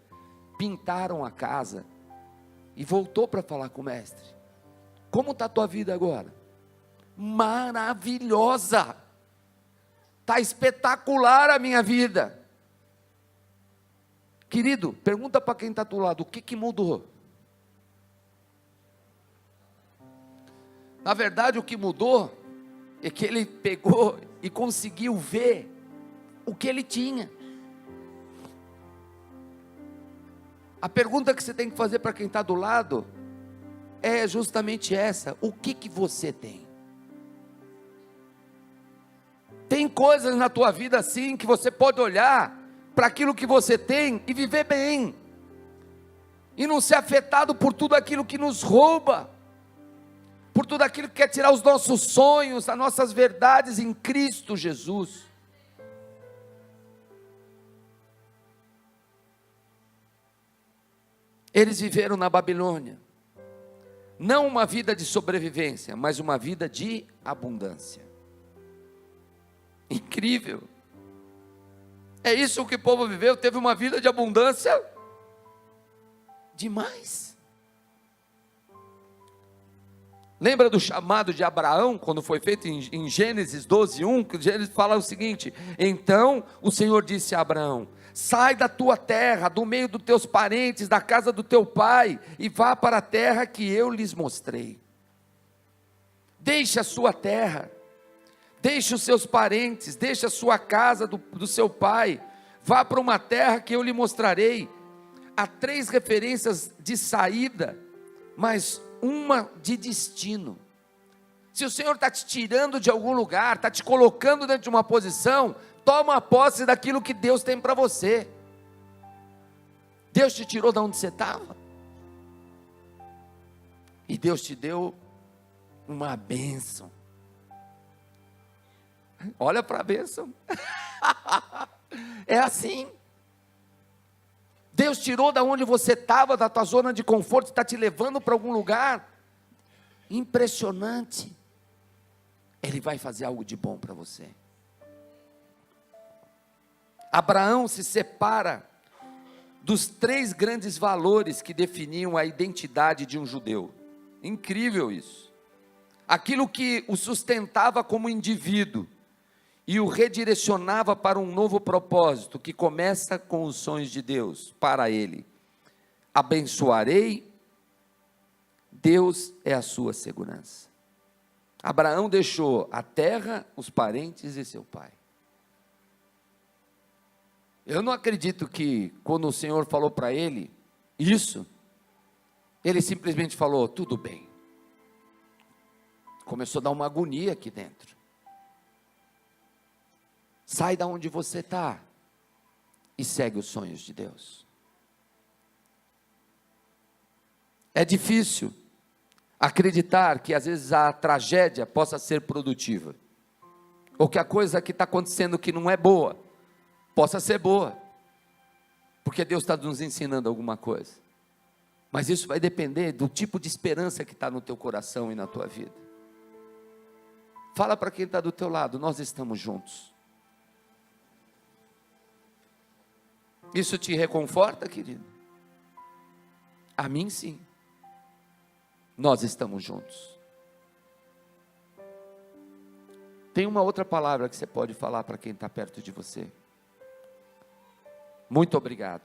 pintaram a casa, e voltou para falar com o mestre. Como está a tua vida agora? Maravilhosa! Está espetacular a minha vida. Querido, pergunta para quem está do lado, o que mudou? Na verdade, o que mudou é que ele pegou e conseguiu ver o que ele tinha. A pergunta que você tem que fazer para quem está do lado é justamente essa: o que você tem? Tem coisas na tua vida assim que você pode olhar para aquilo que você tem e viver bem, e não ser afetado por tudo aquilo que nos rouba, por tudo aquilo que quer tirar os nossos sonhos, as nossas verdades em Cristo Jesus. Eles viveram na Babilônia, não uma vida de sobrevivência, mas uma vida de abundância. Incrível. É isso que o povo viveu, teve uma vida de abundância demais. Lembra do chamado de Abraão, quando foi feito em Gênesis 12:1, que Gênesis fala o seguinte: então o Senhor disse a Abraão, sai da tua terra, do meio dos teus parentes, da casa do teu pai, e vá para a terra que eu lhes mostrei. Deixe a sua terra, deixe os seus parentes, deixe a sua casa do seu pai, vá para uma terra que eu lhe mostrarei. Há 3 referências de saída, mas uma de destino. Se o Senhor está te tirando de algum lugar, está te colocando dentro de uma posição, toma posse daquilo que Deus tem para você. Deus te tirou de onde você estava, e Deus te deu uma bênção. Olha para a bênção. É assim. Deus tirou da onde você estava, da tua zona de conforto, está te levando para algum lugar impressionante. Ele vai fazer algo de bom para você. Abraão se separa dos 3 grandes valores que definiam a identidade de um judeu. Incrível isso. Aquilo que o sustentava como indivíduo e o redirecionava para um novo propósito, que começa com os sonhos de Deus para ele. Abençoarei, Deus é a sua segurança. Abraão deixou a terra, os parentes e seu pai. Eu não acredito que quando o Senhor falou para ele isso, ele simplesmente falou, tudo bem. Começou a dar uma agonia aqui dentro. Sai da onde você está e segue os sonhos de Deus. É difícil acreditar que às vezes a tragédia possa ser produtiva, ou que a coisa que está acontecendo que não é boa, possa ser boa, porque Deus está nos ensinando alguma coisa, mas isso vai depender do tipo de esperança que está no teu coração e na tua vida. Fala para quem está do teu lado, nós estamos juntos. Isso te reconforta, querido? A mim sim. Nós estamos juntos. Tem uma outra palavra que você pode falar para quem está perto de você. Muito obrigado.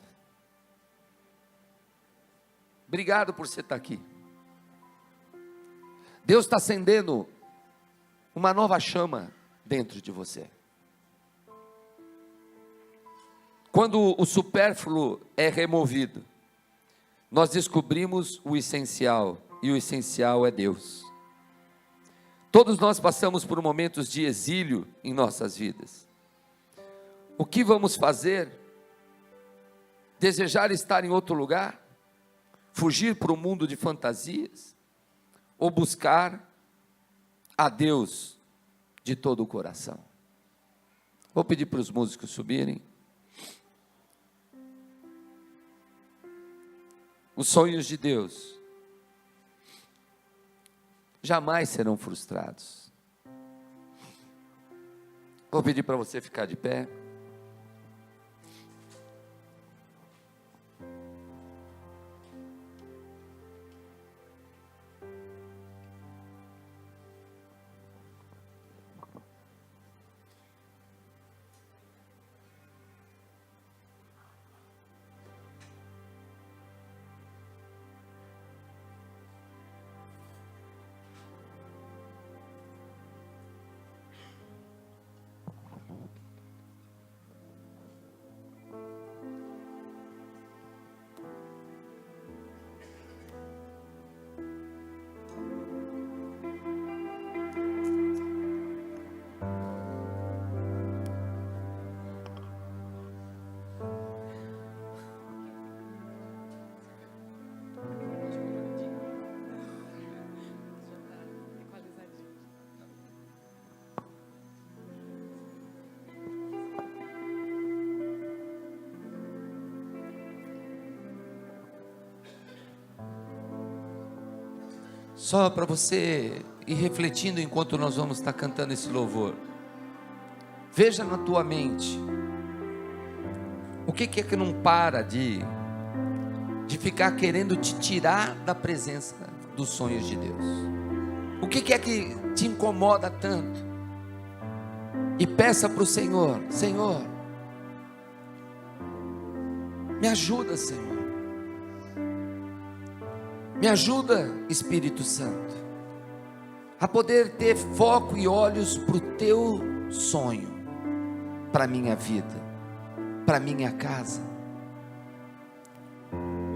Obrigado por você estar aqui. Deus está acendendo uma nova chama dentro de você. Quando o supérfluo é removido, nós descobrimos o essencial, e o essencial é Deus. Todos nós passamos por momentos de exílio em nossas vidas. O que vamos fazer? Desejar estar em outro lugar? Fugir para o mundo de fantasias? Ou buscar a Deus de todo o coração? Vou pedir para os músicos subirem. Os sonhos de Deus jamais serão frustrados. Vou pedir para você ficar de pé. Só para você ir refletindo enquanto nós vamos estar cantando esse louvor. Veja na tua mente, o que é que não para de ficar querendo te tirar da presença dos sonhos de Deus? O que é que te incomoda tanto? E peça para o Senhor, Senhor, me ajuda, Senhor. Me ajuda, Espírito Santo, a poder ter foco e olhos para o teu sonho, para a minha vida, para a minha casa.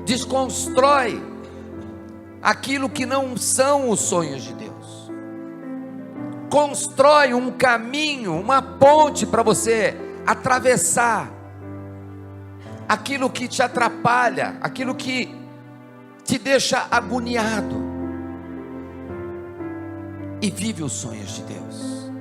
Desconstrói aquilo que não são os sonhos de Deus. Constrói um caminho, uma ponte para você atravessar aquilo que te atrapalha, aquilo que te deixa agoniado, e vive os sonhos de Deus.